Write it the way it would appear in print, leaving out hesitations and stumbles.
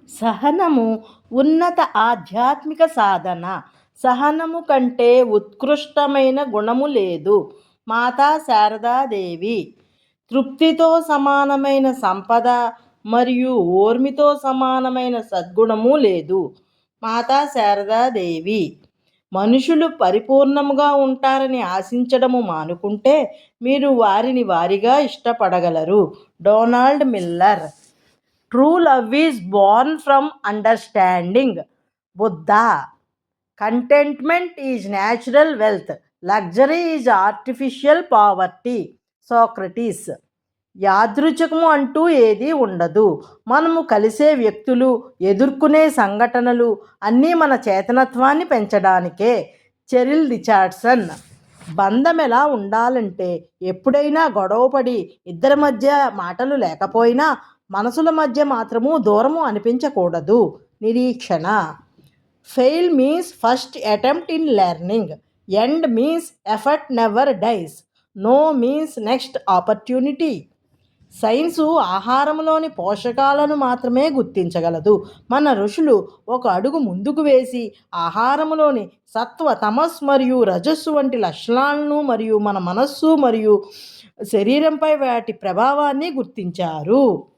సహనము ఉన్నత ఆధ్యాత్మిక సాధన. సహనము కంటే ఉత్కృష్టమైన గుణము లేదు. మాతా శారదాదేవి. తృప్తితో సమానమైన సంపద మరియు ఓర్మితో సమానమైన సద్గుణము లేదు. మాతా శారదాదేవి. మనుషులు పరిపూర్ణముగా ఉంటారని ఆశించడము మానుకుంటే మీరు వారిని వారిగా ఇష్టపడగలరు. Donald Miller. True love is born from understanding. Buddha. Contentment is natural wealth. Luxury is artificial poverty. Socrates. యాదృచ్ఛికము అంటూ ఏదీ ఉండదు. మనము కలిసే వ్యక్తులు, ఎదుర్కొనే సంఘటనలు అన్నీ మన చేతనత్వాన్ని పెంచడానికే. Cheryl Richardson. బంధం ఎలా ఉండాలంటే ఎప్పుడైనా గొడవపడి ఇద్దరి మధ్య మాటలు లేకపోయినా మనసుల మధ్య మాత్రము దూరము అనిపించకూడదు. నిరీక్షణ. Fail means first attempt in learning. End means effort never dies. No means next opportunity. Science ఆహారంలోని పోషకాలను మాత్రమే గుర్తించగలదు. మన ఋషులు ఒక అడుగు ముందుకు వేసి ఆహారంలోని సత్వ, తమస్ మరియు రజస్సు వంటి లక్షణాలను మరియు మన మనస్సు మరియు శరీరంపై వాటి ప్రభావాన్ని గుర్తించారు.